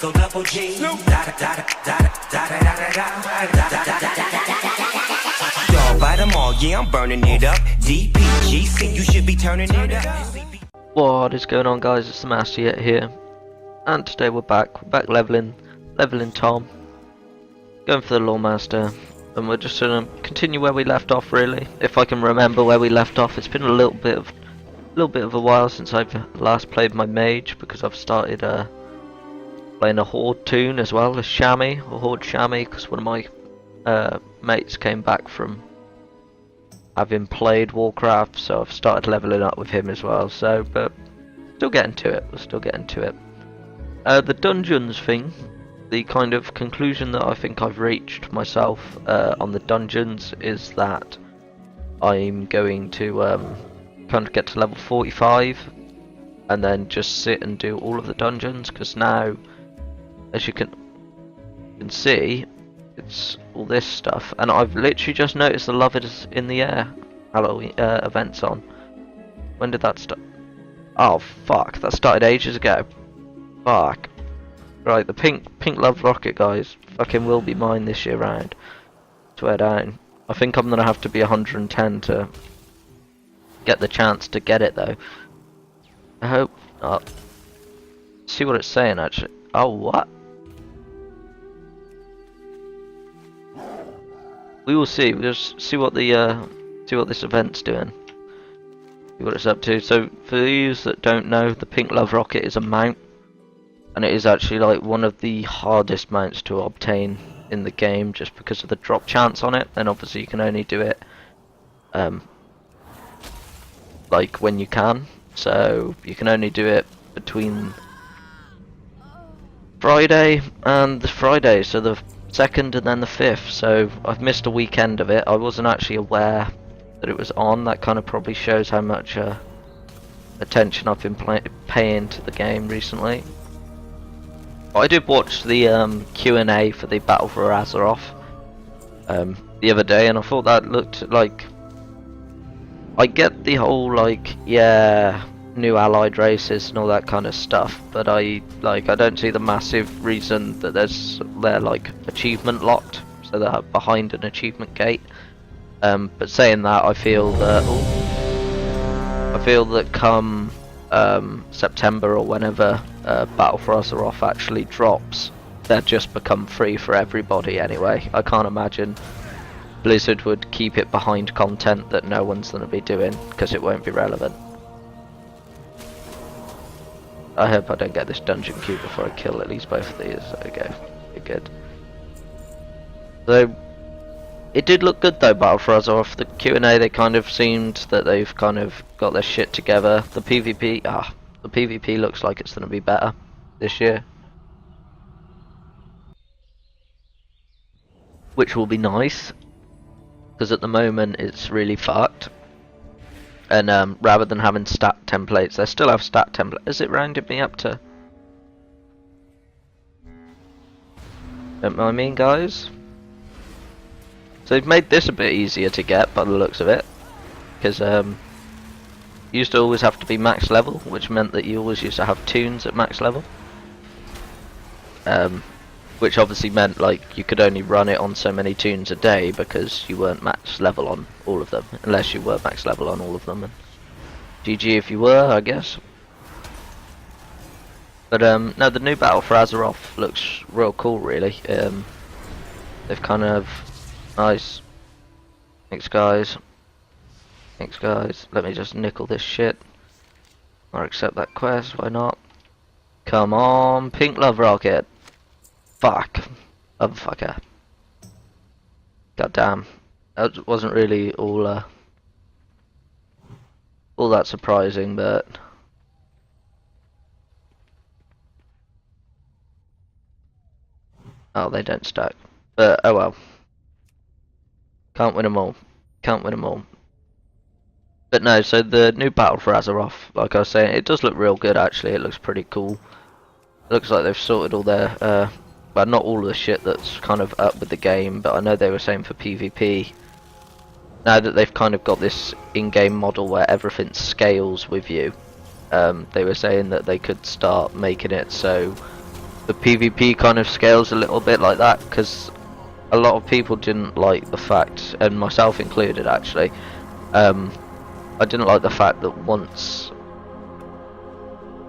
go double G. Y'all buy them all, yeah, I'm burning it up. DPGC, you should be turning it up. What is going on, guys? It's the Master Yet here, and today we're back leveling Tom, going for the Lore Master, and we're just gonna continue where we left off. Really, if I can remember where we left off. It's been a little bit of a while since I've last played my Mage, because I've started playing a Horde tune as well, a Horde Chamois, because one of my mates came back from having played Warcraft, so I've started leveling up with him as well. So, but still getting to it. We're still getting to it. The dungeons thing, the kind of conclusion that I think I've reached myself on the dungeons is that I'm going to kind of get to level 45 and then just sit and do all of the dungeons, because now, as you can see, it's all this stuff, and I've literally just noticed the Love Is in the Air Halloween events on. When did that start? Oh fuck, that started ages ago. Fuck. Right, the pink Love Rocket, guys, fucking will be mine this year round. Swear down. I think I'm gonna have to be 110 to get the chance to get it though. I hope not. See what it's saying actually. Oh, what? We will see. We'll just see what the see what this event's doing. See what it's up to. So for those that don't know, the pink Love Rocket is a mount, and it is actually like one of the hardest mounts to obtain in the game, just because of the drop chance on it. And obviously you can only do it like when you can. So you can only do it between Friday and the Friday, so the 2nd and then the 5th, so I've missed a weekend of it. I wasn't actually aware that it was on. That kind of probably shows how much attention I've been paying to the game recently. But I did watch the Q&A for the Battle for Azeroth the other day, and I thought that looked like, I get the whole like, yeah, new allied races and all that kind of stuff, but I don't see the massive reason that they're like achievement locked, so they're behind an achievement gate. But saying that, I feel that come September or whenever Battle for Azeroth actually drops, they'll just become free for everybody anyway. I can't imagine Blizzard would keep it behind content that no one's going to be doing, because it won't be relevant. I hope I don't get this dungeon queue before I kill at least both of these. Okay, good. So it did look good though, Battle for Azeroth. The Q&A, they kind of seemed that they've kind of got their shit together. The PvP looks like it's going to be better this year, which will be nice, because at the moment it's really fucked. And rather than having stat templates, they still have stat templates. Has it rounded me up to? Don't mind me, guys. So they've made this a bit easier to get by the looks of it, because you used to always have to be max level, which meant that you always used to have tunes at max level. Which obviously meant like you could only run it on so many tunes a day, because you weren't max level on all of them, unless you were max level on all of them, and GG if you were, I guess. But no, the new Battle for Azeroth looks real cool, really. They've kind of nice. Thanks guys. Let me just nickel this shit, or accept that quest. Why not? Come on, pink Love Rocket. Fuck. Motherfucker. Goddamn. That wasn't really all that surprising, but oh, they don't stack. But oh well. Can't win them all. But no, so the new Battle for Azeroth, like I was saying, it does look real good actually. It looks pretty cool. It looks like they've sorted all their well, not all of the shit that's kind of up with the game, but I know they were saying for PvP, now that they've kind of got this in-game model where everything scales with you, they were saying that they could start making it so the PvP kind of scales a little bit like that, because a lot of people didn't like the fact, and myself included actually, I didn't like the fact that once,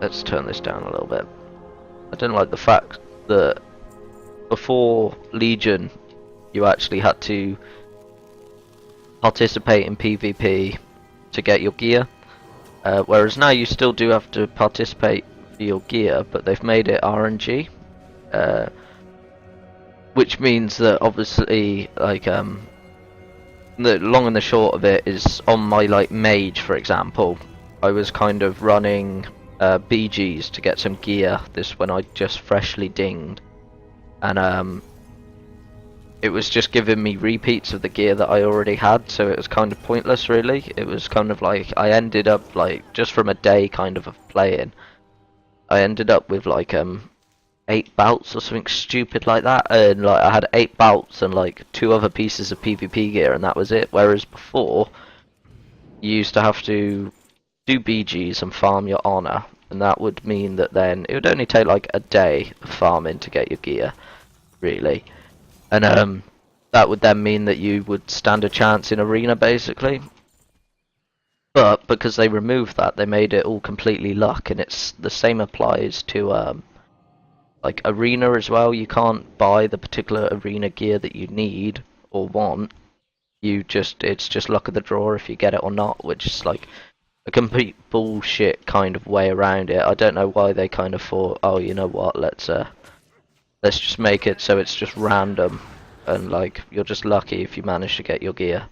let's turn this down a little bit, I didn't like the fact that before Legion you actually had to participate in PvP to get your gear, whereas now you still do have to participate for your gear, but they've made it RNG, which means that obviously, like, the long and the short of it is, on my like Mage for example, I was kind of running BGs to get some gear this when I just freshly dinged, and it was just giving me repeats of the gear that I already had, so it was kind of pointless really. It was kind of like I ended up, like, just from a day kind of playing, I ended up with like 8 belts or something stupid like that, and like I had 8 belts and like 2 other pieces of PvP gear, and that was it. Whereas before you used to have to do BGs and farm your honor, and that would mean that then it would only take like a day of farming to get your gear really, and that would then mean that you would stand a chance in arena basically. But because they removed that, they made it all completely luck, and it's the same applies to like arena as well. You can't buy the particular arena gear that you need or want. It's just luck of the draw if you get it or not, which is like a complete bullshit kind of way around it. I don't know why they kind of thought, oh, you know what, let's just make it so it's just random, and like you're just lucky if you manage to get your gear,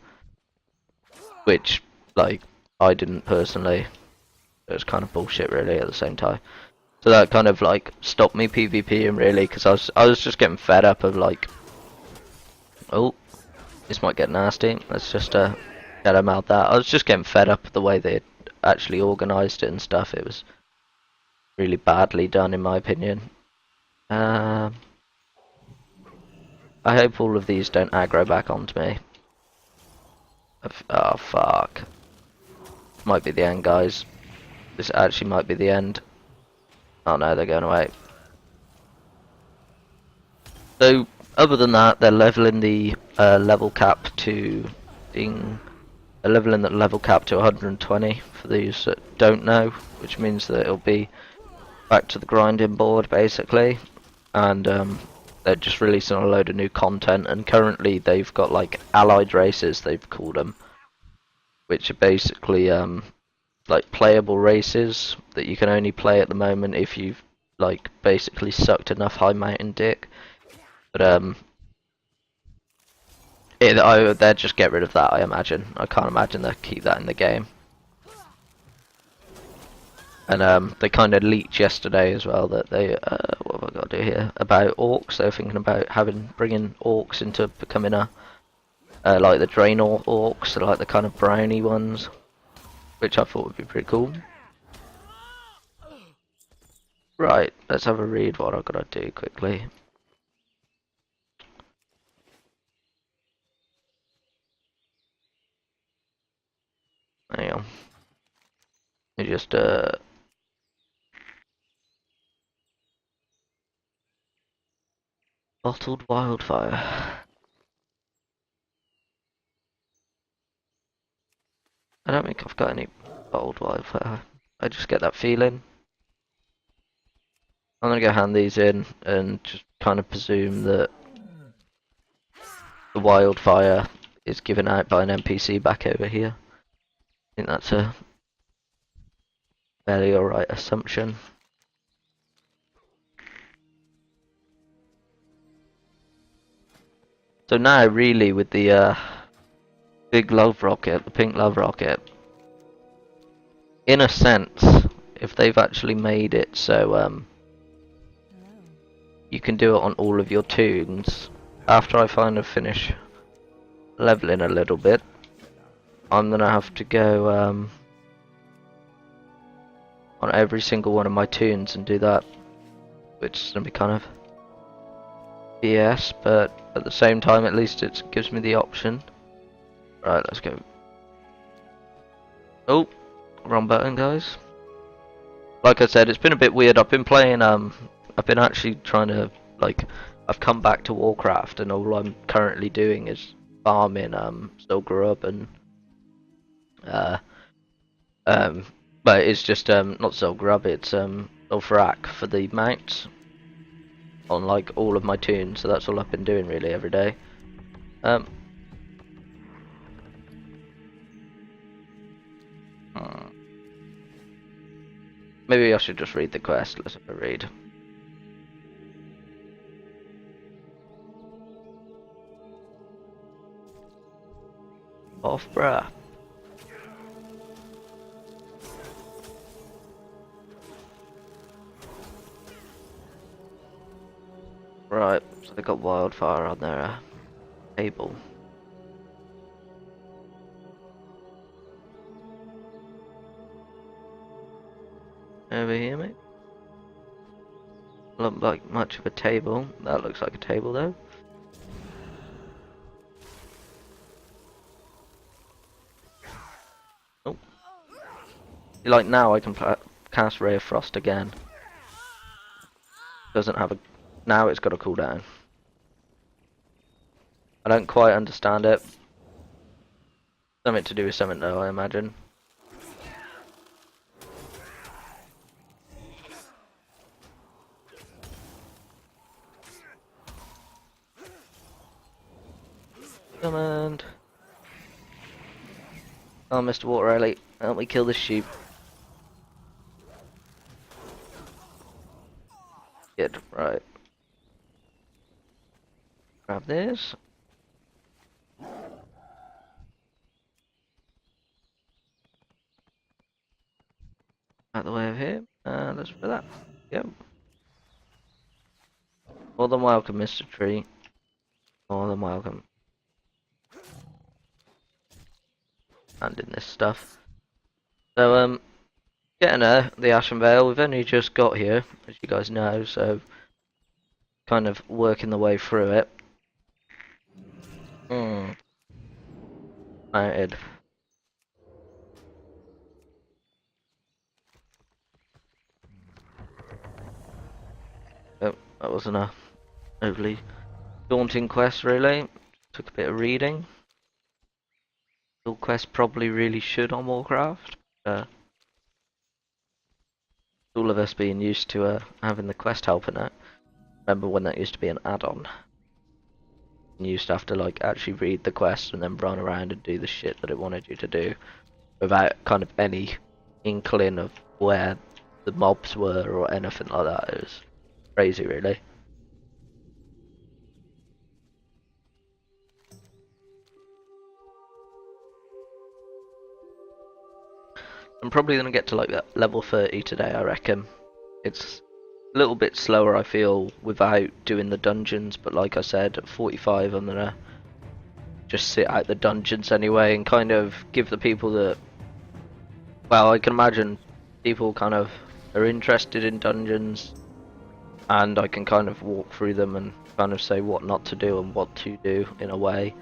which like I didn't personally. It was kind of bullshit really at the same time. So that kind of like stopped me PvPing really, because I was just getting fed up of like, oh, this might get nasty. Let's just get him out that. I was just getting fed up of the way they actually organised it and stuff. It was really badly done in my opinion. I hope all of these don't aggro back onto me. Oh fuck. Might be the end, guys. This actually might be the end. Oh no, they're going away. So, other than that, they're leveling the level cap to leveling the level cap to 120 for those that don't know, which means that it'll be back to the grinding board basically, and they're just releasing a load of new content. And currently they've got like allied races, they've called them, which are basically like playable races that you can only play at the moment if you've like basically sucked enough high mountain dick. But they'll just get rid of that, I imagine. I can't imagine they'll keep that in the game. And they kind of leaked yesterday as well that they what have I got to do here about orcs. They're thinking about bringing orcs into becoming a like the Draenor orcs, like the kind of browny ones, which I thought would be pretty cool. Right, let's have a read what I've got to do quickly. Hang on. You just bottled wildfire. I don't think I've got any bottled wildfire. I just get that feeling. I'm gonna go hand these in and just kind of presume that the wildfire is given out by an NPC back over here. I think that's a fairly alright assumption. So now really with the big love rocket, the pink love rocket, in a sense, if they've actually made it so you can do it on all of your tunes, after I kind of finish leveling a little bit, I'm gonna have to go on every single one of my tunes and do that, which is gonna be kind of BS, but at the same time at least it gives me the option. Right, let's go. Oh, wrong button, guys. Like I said, it's been a bit weird. I've been playing I've been actually trying to, like, I've come back to Warcraft, and all I'm currently doing is farming still grub and uh um but it's just not still grub, it's Ulfrak for the mounts on like all of my tunes, so that's all I've been doing really every day. Um hmm, Maybe I should just read the quest. Let's have a read. Off bruh. Right, so they got wildfire on their table. Over here, mate. Look like much of a table. That looks like a table though. Oh. Like now I can cast Ray of Frost again. Doesn't have a... Now it's got a cooldown. I don't quite understand it. Something to do with something though, I imagine. Command. Oh, Mr. Water Ellie, help me kill this sheep. Good, right. Grab this. Out the way of here. Let's do that. Yep. More than welcome, Mr. Tree. More than welcome. And in this stuff. So, getting there, the Ashen Vale. We've only just got here, as you guys know, so kind of working the way through it. Noted. Oh, that wasn't a overly daunting quest, really. Took a bit of reading. All quests probably really should on Warcraft. All of us being used to having the quest helper now. Remember when that used to be an add-on? You used to have to like actually read the quest and then run around and do the shit that it wanted you to do without kind of any inkling of where the mobs were or anything like that. It was crazy, really. I'm probably going to get to like that level 30 today, I reckon. It's a little bit slower, I feel, without doing the dungeons, but like I said, at 45 I'm going to just sit out the dungeons anyway and kind of give the people that... Well, I can imagine people kind of are interested in dungeons, and I can kind of walk through them and kind of say what not to do and what to do in a way.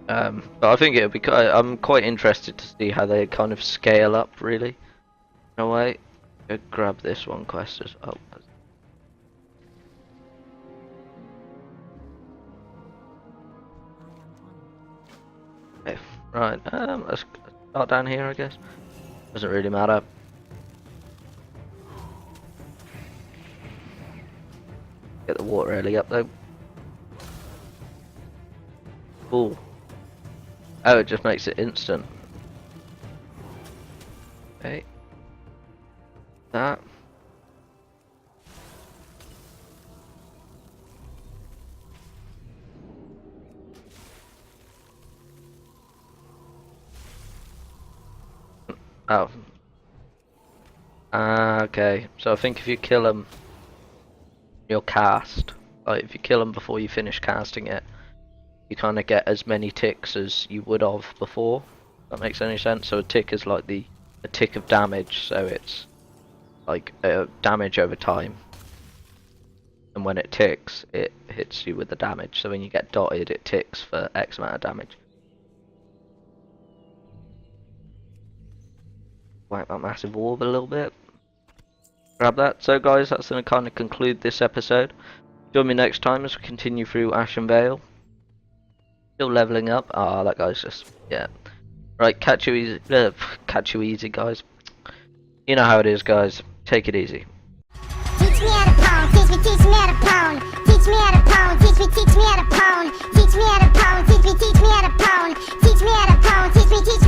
But I think it'll be. I'm quite interested to see how they kind of scale up, really. In a way, go grab this one quest as well. Okay, right. Let's start down here, I guess. Doesn't really matter. Get the water early up though. Ooh. Oh, it just makes it instant. Okay. That. Oh. Okay. So I think if you kill them, you'll cast. Like if you kill them before you finish casting it, you kind of get as many ticks as you would have before. If that makes any sense. So a tick is like a tick of damage. So it's like damage over time. And when it ticks, it hits you with the damage. So when you get dotted, it ticks for X amount of damage. Wipe that massive orb a little bit. grab that. So guys, that's going to kind of conclude this episode. Join me next time as we continue through Ashen Vale. Still leveling up. Ah, that guy's just, yeah. Right, catch you easy, guys. You know how it is, guys. Take it easy. Teach me how to pwn, teach me how to pwn. Teach me how to pwn, teach me how to pwn. Teach me how to pwn, teach me how to pwn. Teach me how to pwn, teach me